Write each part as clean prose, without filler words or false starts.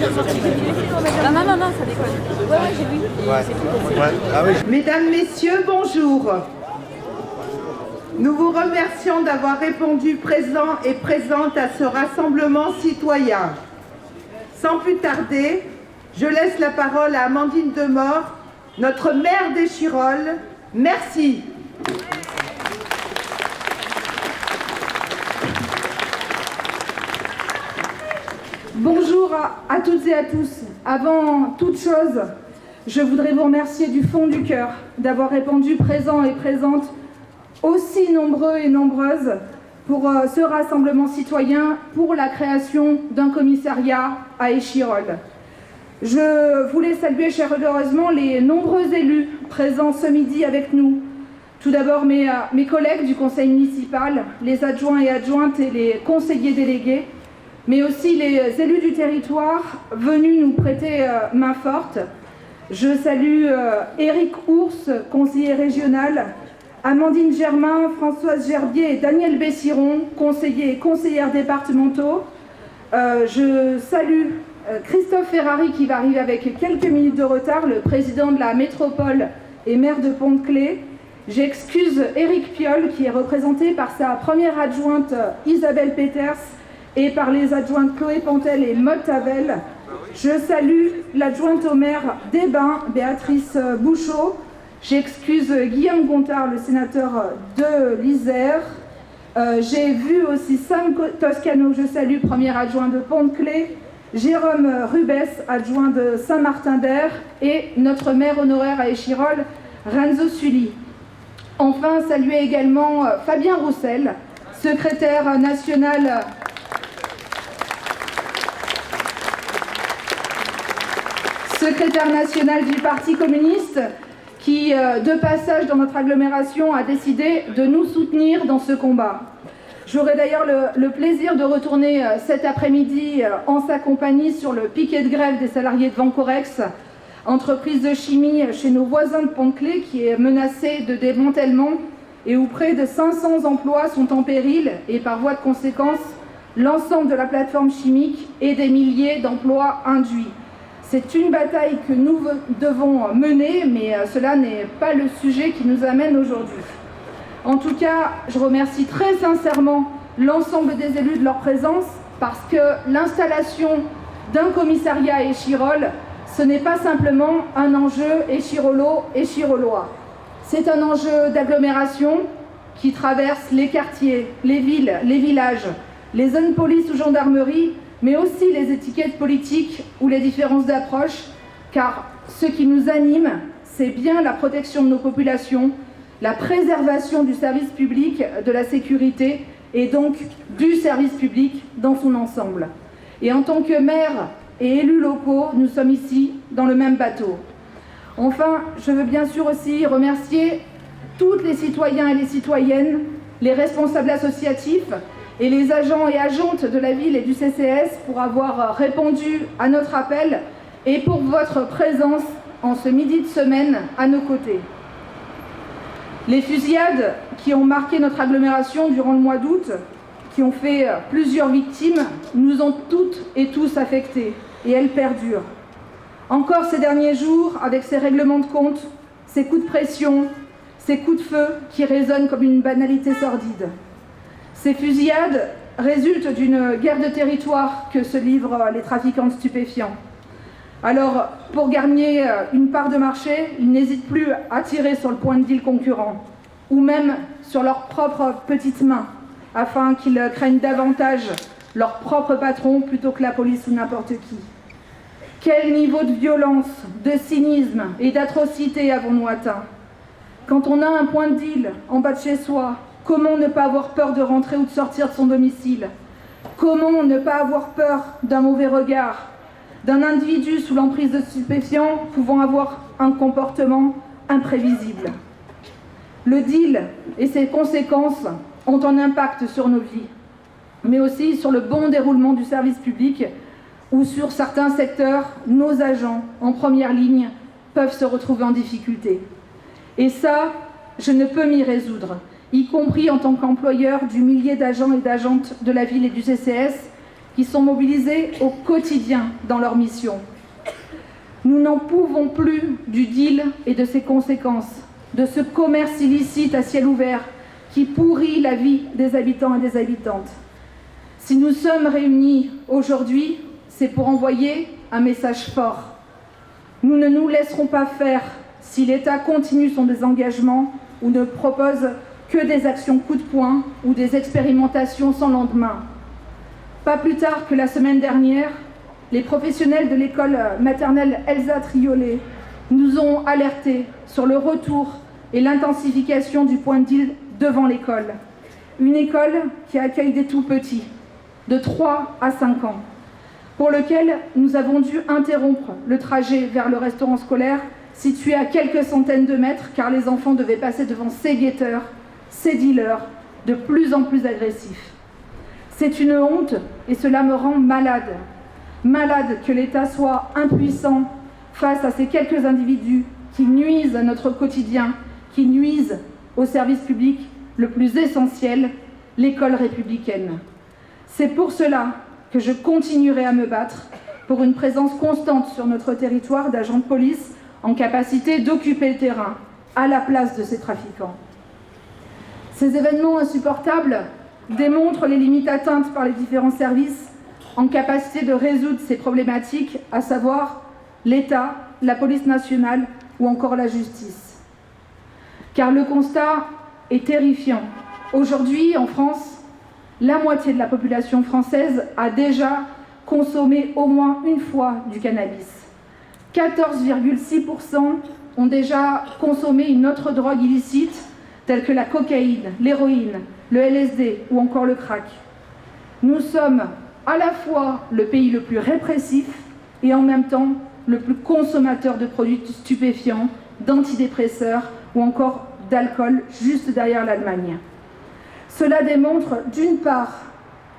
Non, ça déconne. Ouais, j'ai vu. Ah oui. Mesdames, Messieurs, bonjour. Nous vous remercions d'avoir répondu présent et présente à ce rassemblement citoyen. Sans plus tarder, je laisse la parole à Amandine Demort, notre maire d'Échirolles. Merci. Bonjour à toutes et à tous. Avant toute chose, je voudrais vous remercier du fond du cœur d'avoir répondu présent et présente aussi nombreux et nombreuses pour ce rassemblement citoyen pour la création d'un commissariat à Échirolles. Je voulais saluer chaleureusement les nombreux élus présents ce midi avec nous. Tout d'abord mes collègues du conseil municipal, les adjoints et adjointes et les conseillers délégués, mais aussi les élus du territoire venus nous prêter main forte. Je salue Éric Ours, conseiller régional, Amandine Germain, Françoise Gerbier et Daniel Bessiron, conseillers et conseillères départementaux. Je salue Christophe Ferrari qui va arriver avec quelques minutes de retard, le président de la métropole et maire de Pont-de-Claix. J'excuse Éric Piolle qui est représenté par sa première adjointe Isabelle Peters et par les adjointes Chloé Pantel et Maud Tavel. Je salue l'adjointe au maire des Bains, Béatrice Bouchot. J'excuse Guillaume Gontard, le sénateur de l'Isère. J'ai vu aussi Sam Toscano, je salue, premier adjoint de Pont-de-Claix, Jérôme Rubès, adjoint de Saint-Martin-d'Air, et notre maire honoraire à Échirolles, Renzo Sully. Enfin, saluer également Fabien Roussel, secrétaire national du Parti communiste, qui, de passage dans notre agglomération, a décidé de nous soutenir dans ce combat. J'aurai d'ailleurs le plaisir de retourner cet après-midi en sa compagnie sur le piquet de grève des salariés de Vancorex, entreprise de chimie chez nos voisins de Pont-de-Claix, qui est menacée de démantèlement et où près de 500 emplois sont en péril et par voie de conséquence, l'ensemble de la plateforme chimique et des milliers d'emplois induits. C'est une bataille que nous devons mener, mais cela n'est pas le sujet qui nous amène aujourd'hui. En tout cas, je remercie très sincèrement l'ensemble des élus de leur présence, parce que l'installation d'un commissariat à Échirolles, ce n'est pas simplement un enjeu échirollois. C'est un enjeu d'agglomération qui traverse les quartiers, les villes, les villages, les zones police ou gendarmerie, mais aussi les étiquettes politiques ou les différences d'approche, car ce qui nous anime, c'est bien la protection de nos populations, la préservation du service public, de la sécurité, et donc du service public dans son ensemble. Et en tant que maire et élus locaux, nous sommes ici dans le même bateau. Enfin, je veux bien sûr aussi remercier tous les citoyens et les citoyennes, les responsables associatifs, et les agents et agentes de la ville et du CCS pour avoir répondu à notre appel et pour votre présence en ce midi de semaine à nos côtés. Les fusillades qui ont marqué notre agglomération durant le mois d'août, qui ont fait plusieurs victimes, nous ont toutes et tous affectés et elles perdurent. Encore ces derniers jours, avec ces règlements de compte, ces coups de pression, ces coups de feu qui résonnent comme une banalité sordide. Ces fusillades résultent d'une guerre de territoire que se livrent les trafiquants de stupéfiants. Alors, pour gagner une part de marché, ils n'hésitent plus à tirer sur le point de deal concurrent, ou même sur leurs propres petites mains, afin qu'ils craignent davantage leur propre patron plutôt que la police ou n'importe qui. Quel niveau de violence, de cynisme et d'atrocité avons-nous atteint? Quand on a un point de deal en bas de chez soi, comment ne pas avoir peur de rentrer ou de sortir de son domicile? Comment ne pas avoir peur d'un mauvais regard, d'un individu sous l'emprise de stupéfiants pouvant avoir un comportement imprévisible? Le deal et ses conséquences ont un impact sur nos vies, mais aussi sur le bon déroulement du service public, où sur certains secteurs, nos agents en première ligne peuvent se retrouver en difficulté. Et ça, je ne peux m'y résoudre, y compris en tant qu'employeur du millier d'agents et d'agentes de la ville et du CCS qui sont mobilisés au quotidien dans leur mission. Nous n'en pouvons plus du deal et de ses conséquences, de ce commerce illicite à ciel ouvert qui pourrit la vie des habitants et des habitantes. Si nous sommes réunis aujourd'hui, c'est pour envoyer un message fort. Nous ne nous laisserons pas faire si l'État continue son désengagement ou ne propose que des actions coup de poing ou des expérimentations sans lendemain. Pas plus tard que la semaine dernière, les professionnels de l'école maternelle Elsa Triolet nous ont alertés sur le retour et l'intensification du point de deal devant l'école. Une école qui accueille des tout-petits, de 3 à 5 ans, pour lequel nous avons dû interrompre le trajet vers le restaurant scolaire situé à quelques centaines de mètres car les enfants devaient passer devant ces guetteurs, ces dealers, de plus en plus agressifs. C'est une honte et cela me rend malade. Malade que l'État soit impuissant face à ces quelques individus qui nuisent à notre quotidien, qui nuisent au service public le plus essentiel, l'école républicaine. C'est pour cela que je continuerai à me battre pour une présence constante sur notre territoire d'agents de police en capacité d'occuper le terrain à la place de ces trafiquants. Ces événements insupportables démontrent les limites atteintes par les différents services en capacité de résoudre ces problématiques, à savoir l'État, la police nationale ou encore la justice. Car le constat est terrifiant. Aujourd'hui, en France, la moitié de la population française a déjà consommé au moins une fois du cannabis. 14,6% ont déjà consommé une autre drogue illicite, telle que la cocaïne, l'héroïne, le LSD ou encore le crack. Nous sommes à la fois le pays le plus répressif et en même temps le plus consommateur de produits stupéfiants, d'antidépresseurs ou encore d'alcool, juste derrière l'Allemagne. Cela démontre d'une part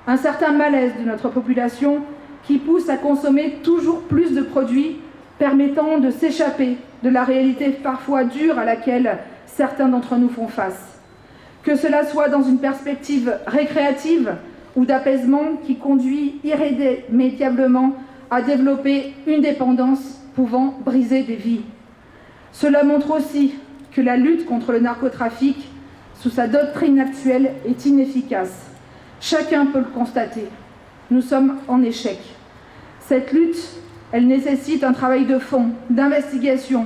un certain malaise de notre population qui pousse à consommer toujours plus de produits permettant de s'échapper de la réalité parfois dure à laquelle certains d'entre nous font face. Que cela soit dans une perspective récréative ou d'apaisement qui conduit irrémédiablement à développer une dépendance pouvant briser des vies. Cela montre aussi que la lutte contre le narcotrafic, sous sa doctrine actuelle, est inefficace. Chacun peut le constater. Nous sommes en échec. Cette lutte, elle nécessite un travail de fond, d'investigation,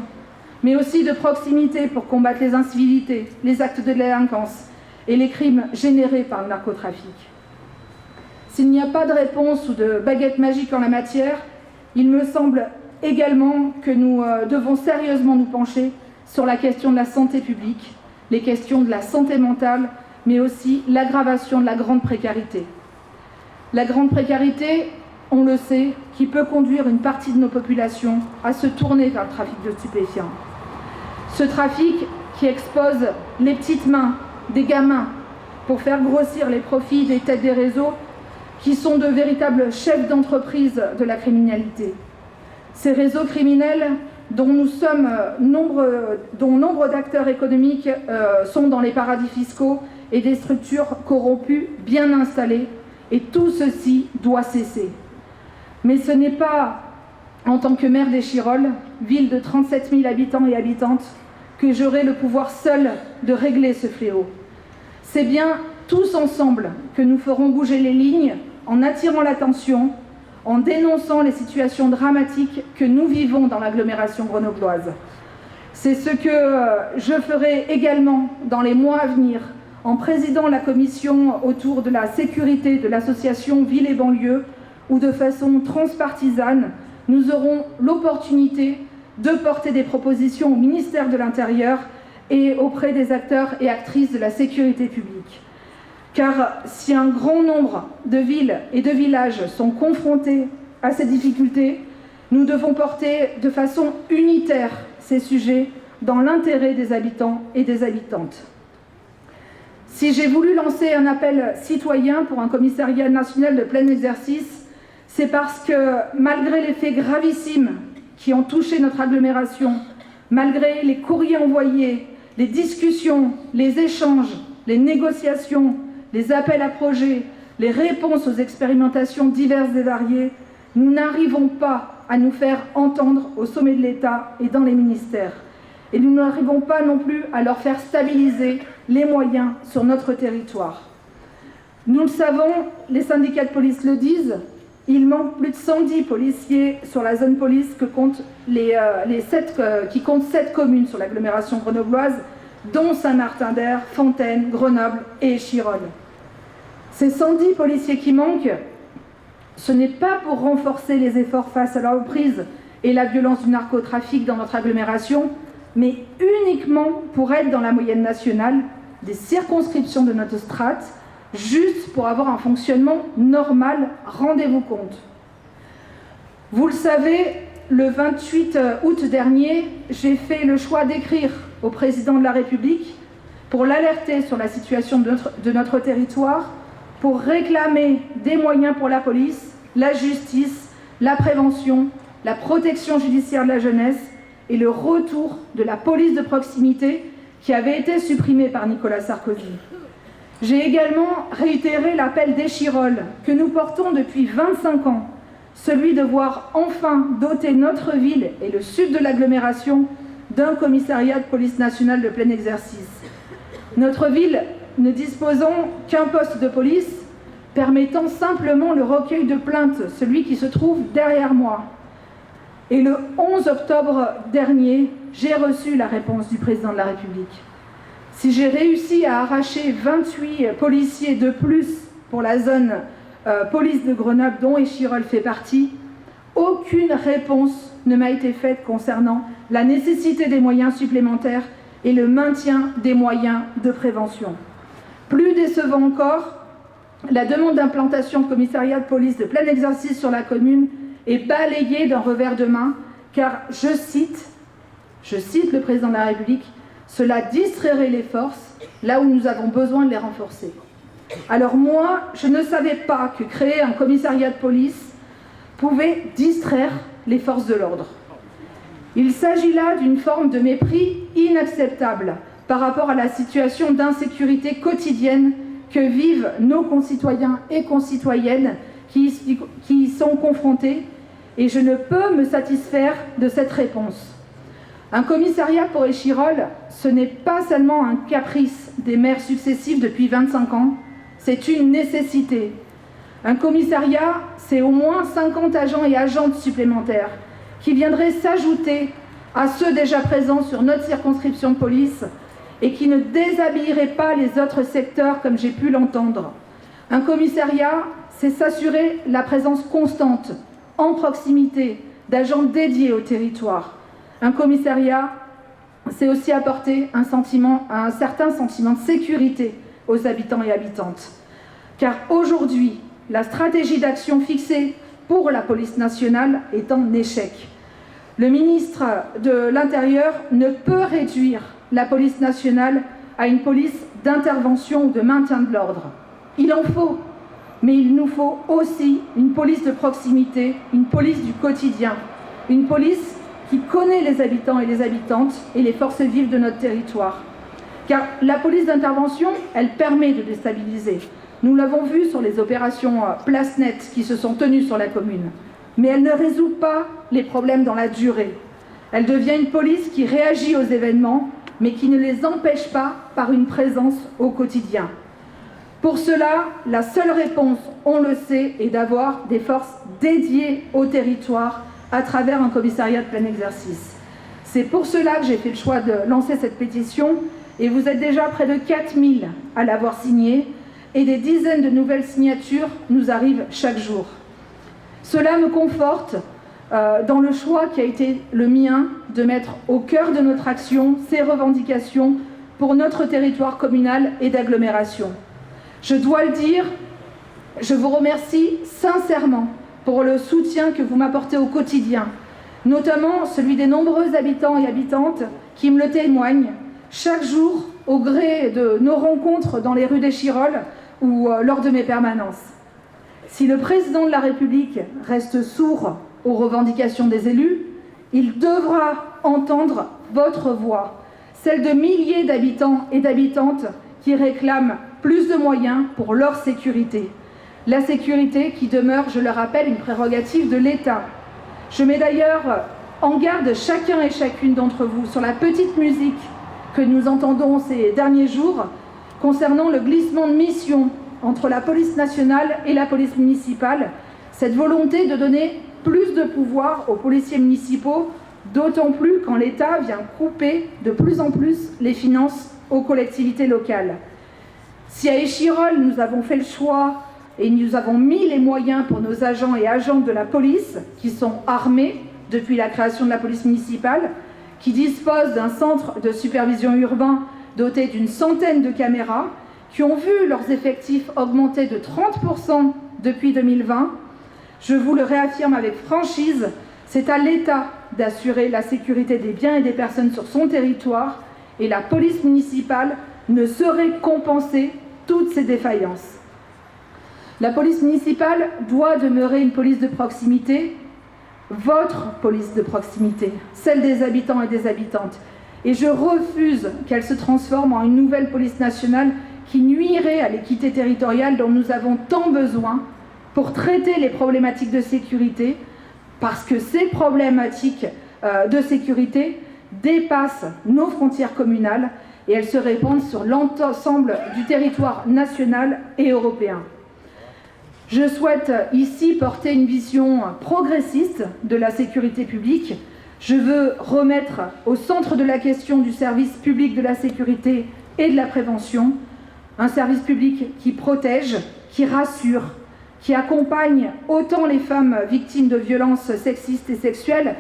mais aussi de proximité pour combattre les incivilités, les actes de délinquance et les crimes générés par le narcotrafic. S'il n'y a pas de réponse ou de baguette magique en la matière, il me semble également que nous devons sérieusement nous pencher sur la question de la santé publique, les questions de la santé mentale, mais aussi l'aggravation de la grande précarité. La grande précarité, on le sait, qui peut conduire une partie de nos populations à se tourner vers le trafic de stupéfiants. Ce trafic qui expose les petites mains des gamins pour faire grossir les profits des têtes des réseaux qui sont de véritables chefs d'entreprise de la criminalité. Ces réseaux criminels dont nombre d'acteurs économiques sont dans les paradis fiscaux et des structures corrompues bien installées, et tout ceci doit cesser. Mais ce n'est pas en tant que maire d'Échirolles, ville de 37 000 habitants et habitantes, que j'aurai le pouvoir seul de régler ce fléau. C'est bien tous ensemble que nous ferons bouger les lignes en attirant l'attention, en dénonçant les situations dramatiques que nous vivons dans l'agglomération grenobloise. C'est ce que je ferai également dans les mois à venir en présidant la commission autour de la sécurité de l'association Ville et Banlieue, où de façon transpartisane, nous aurons l'opportunité de porter des propositions au ministère de l'Intérieur et auprès des acteurs et actrices de la sécurité publique. Car si un grand nombre de villes et de villages sont confrontés à ces difficultés, nous devons porter de façon unitaire ces sujets dans l'intérêt des habitants et des habitantes. Si j'ai voulu lancer un appel citoyen pour un commissariat national de plein exercice, c'est parce que malgré les faits gravissimes qui ont touché notre agglomération, malgré les courriers envoyés, les discussions, les échanges, les négociations, les appels à projets, les réponses aux expérimentations diverses et variées, nous n'arrivons pas à nous faire entendre au sommet de l'État et dans les ministères. Et nous n'arrivons pas non plus à leur faire stabiliser les moyens sur notre territoire. Nous le savons, les syndicats de police le disent, il manque plus de 110 policiers sur la zone police qui compte 7 communes sur l'agglomération grenobloise, dont Saint-Martin-d'Hères, Fontaine, Grenoble et Échirolles. Ces 110 policiers qui manquent, ce n'est pas pour renforcer les efforts face à la reprise et la violence du narcotrafic dans notre agglomération, mais uniquement pour être dans la moyenne nationale des circonscriptions de notre strate, juste pour avoir un fonctionnement normal, rendez-vous compte. Vous le savez, le 28 août dernier, j'ai fait le choix d'écrire au président de la République pour l'alerter sur la situation de notre territoire, pour réclamer des moyens pour la police, la justice, la prévention, la protection judiciaire de la jeunesse et le retour de la police de proximité qui avait été supprimée par Nicolas Sarkozy. J'ai également réitéré l'appel d'Échirolles que nous portons depuis 25 ans, celui de voir enfin doter notre ville et le sud de l'agglomération d'un commissariat de police nationale de plein exercice. Notre ville ne disposons qu'un poste de police permettant simplement le recueil de plaintes, celui qui se trouve derrière moi. Et le 11 octobre dernier, j'ai reçu la réponse du président de la République. Si j'ai réussi à arracher 28 policiers de plus pour la zone police de Grenoble, dont Échirolles fait partie, aucune réponse ne m'a été faite concernant la nécessité des moyens supplémentaires et le maintien des moyens de prévention. Plus décevant encore, la demande d'implantation de commissariat de police de plein exercice sur la commune est balayée d'un revers de main, car, je cite le président de la République, « Cela distrairait les forces là où nous avons besoin de les renforcer ». Alors moi, je ne savais pas que créer un commissariat de police pouvait distraire les forces de l'ordre. Il s'agit là d'une forme de mépris inacceptable par rapport à la situation d'insécurité quotidienne que vivent nos concitoyens et concitoyennes qui y sont confrontés, et je ne peux me satisfaire de cette réponse. Un commissariat pour Échirolles, ce n'est pas seulement un caprice des maires successifs depuis 25 ans, c'est une nécessité. Un commissariat, c'est au moins 50 agents et agentes supplémentaires qui viendraient s'ajouter à ceux déjà présents sur notre circonscription de police et qui ne déshabilleraient pas les autres secteurs comme j'ai pu l'entendre. Un commissariat, c'est s'assurer la présence constante, en proximité, d'agents dédiés au territoire. Un commissariat, c'est aussi apporter un certain sentiment de sécurité aux habitants et habitantes. Car aujourd'hui, la stratégie d'action fixée pour la police nationale est en échec. Le ministre de l'Intérieur ne peut réduire la police nationale à une police d'intervention ou de maintien de l'ordre. Il en faut, mais il nous faut aussi une police de proximité, une police du quotidien, une police qui connaît les habitants et les habitantes et les forces vives de notre territoire. Car la police d'intervention, elle permet de déstabiliser. Nous l'avons vu sur les opérations Place Nette qui se sont tenues sur la commune. Mais elle ne résout pas les problèmes dans la durée. Elle devient une police qui réagit aux événements, mais qui ne les empêche pas par une présence au quotidien. Pour cela, la seule réponse, on le sait, est d'avoir des forces dédiées au territoire à travers un commissariat de plein exercice. C'est pour cela que j'ai fait le choix de lancer cette pétition, et vous êtes déjà près de 4000 à l'avoir signée, et des dizaines de nouvelles signatures nous arrivent chaque jour. Cela me conforte dans le choix qui a été le mien de mettre au cœur de notre action ces revendications pour notre territoire communal et d'agglomération. Je dois le dire, je vous remercie sincèrement pour le soutien que vous m'apportez au quotidien, notamment celui des nombreux habitants et habitantes qui me le témoignent chaque jour au gré de nos rencontres dans les rues d'Échirolles ou lors de mes permanences. Si le président de la République reste sourd aux revendications des élus, il devra entendre votre voix, celle de milliers d'habitants et d'habitantes qui réclament plus de moyens pour leur sécurité. la sécurité qui demeure, je le rappelle, une prérogative de l'État. Je mets d'ailleurs en garde chacun et chacune d'entre vous sur la petite musique que nous entendons ces derniers jours concernant le glissement de mission entre la police nationale et la police municipale, cette volonté de donner plus de pouvoir aux policiers municipaux, d'autant plus quand l'État vient couper de plus en plus les finances aux collectivités locales. Si à Échirolles, nous avons fait le choix et nous avons mis les moyens pour nos agents et agentes de la police, qui sont armés depuis la création de la police municipale, qui disposent d'un centre de supervision urbain doté d'une centaine de caméras, qui ont vu leurs effectifs augmenter de 30% depuis 2020, je vous le réaffirme avec franchise, c'est à l'État d'assurer la sécurité des biens et des personnes sur son territoire, et la police municipale ne saurait compenser toutes ces défaillances. La police municipale doit demeurer une police de proximité, votre police de proximité, celle des habitants et des habitantes. Et je refuse qu'elle se transforme en une nouvelle police nationale qui nuirait à l'équité territoriale dont nous avons tant besoin pour traiter les problématiques de sécurité, parce que ces problématiques de sécurité dépassent nos frontières communales et elles se répandent sur l'ensemble du territoire national et européen. Je souhaite ici porter une vision progressiste de la sécurité publique. Je veux remettre au centre de la question du service public de la sécurité et de la prévention, un service public qui protège, qui rassure, qui accompagne autant les femmes victimes de violences sexistes et sexuelles,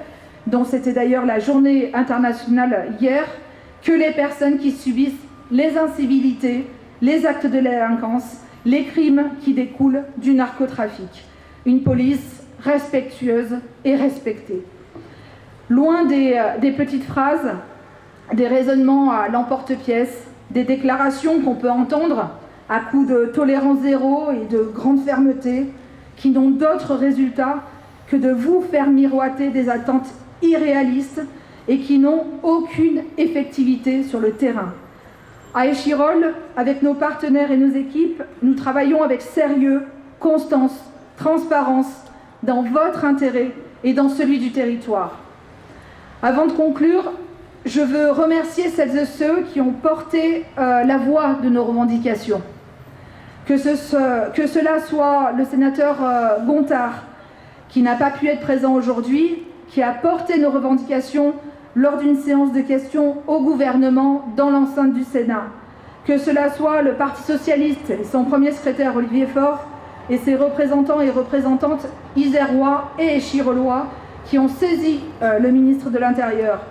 dont c'était d'ailleurs la journée internationale hier, que les personnes qui subissent les incivilités, les actes de délinquance, les crimes qui découlent du narcotrafic. Une police respectueuse et respectée. Loin des petites phrases, des raisonnements à l'emporte-pièce, des déclarations qu'on peut entendre à coups de tolérance zéro et de grande fermeté, qui n'ont d'autre résultat que de vous faire miroiter des attentes irréalistes et qui n'ont aucune effectivité sur le terrain. À Échirolles, avec nos partenaires et nos équipes, nous travaillons avec sérieux, constance, transparence, dans votre intérêt et dans celui du territoire. Avant de conclure, je veux remercier celles et ceux qui ont porté la voix de nos revendications. Que cela soit le sénateur Gontard, qui n'a pas pu être présent aujourd'hui, qui a porté nos revendications lors d'une séance de questions au gouvernement dans l'enceinte du Sénat. Que cela soit le Parti socialiste et son premier secrétaire Olivier Faure et ses représentants et représentantes isérois et échirollois qui ont saisi le ministre de l'Intérieur.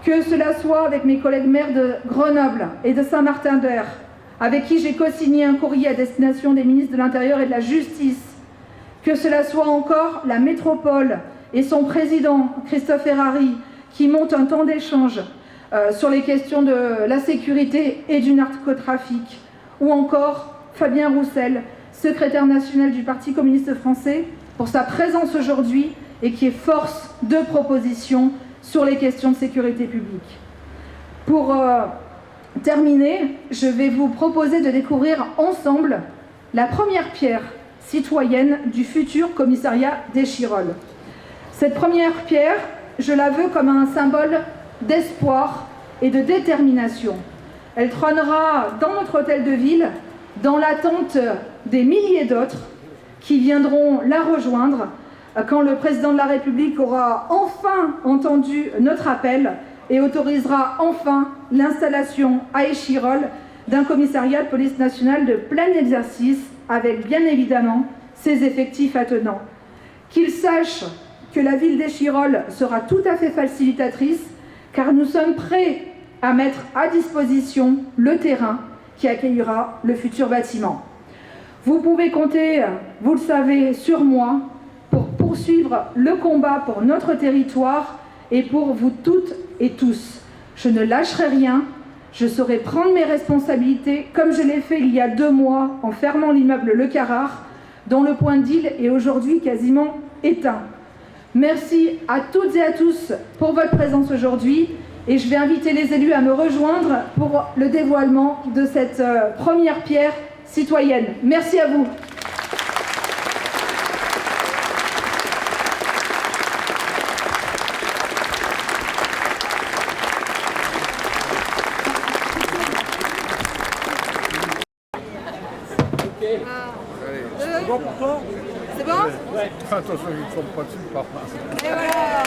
Que cela soit avec mes collègues maires de Grenoble et de Saint-Martin-d'Hères, avec qui j'ai co-signé un courrier à destination des ministres de l'Intérieur et de la Justice. Que cela soit encore la métropole et son président, Christophe Ferrari, qui monte un temps d'échange sur les questions de la sécurité et du narcotrafic. Ou encore Fabien Roussel, secrétaire national du Parti communiste français, pour sa présence aujourd'hui et qui est force de proposition sur les questions de sécurité publique. Pour terminer, je vais vous proposer de découvrir ensemble la première pierre citoyenne du futur commissariat d'Échirolles. Cette première pierre, je la veux comme un symbole d'espoir et de détermination. Elle trônera dans notre hôtel de ville, dans l'attente des milliers d'autres qui viendront la rejoindre quand le président de la République aura enfin entendu notre appel et autorisera enfin l'installation à Échirolles d'un commissariat de police nationale de plein exercice avec bien évidemment ses effectifs attenants. Qu'il sache que la ville d'Échirolles sera tout à fait facilitatrice car nous sommes prêts à mettre à disposition le terrain qui accueillera le futur bâtiment. Vous pouvez compter, vous le savez, sur moi pour poursuivre le combat pour notre territoire et pour vous toutes et tous. Je ne lâcherai rien, je saurai prendre mes responsabilités comme je l'ai fait il y a 2 mois en fermant l'immeuble Le Carrare, dont le point d'île est aujourd'hui quasiment éteint. Merci à toutes et à tous pour votre présence aujourd'hui et je vais inviter les élus à me rejoindre pour le dévoilement de cette première pierre citoyenne. Merci à vous. C'est bon pour toi? C'est bon? Ouais. Attention, ils ne tombent pas dessus, par contre. Et voilà.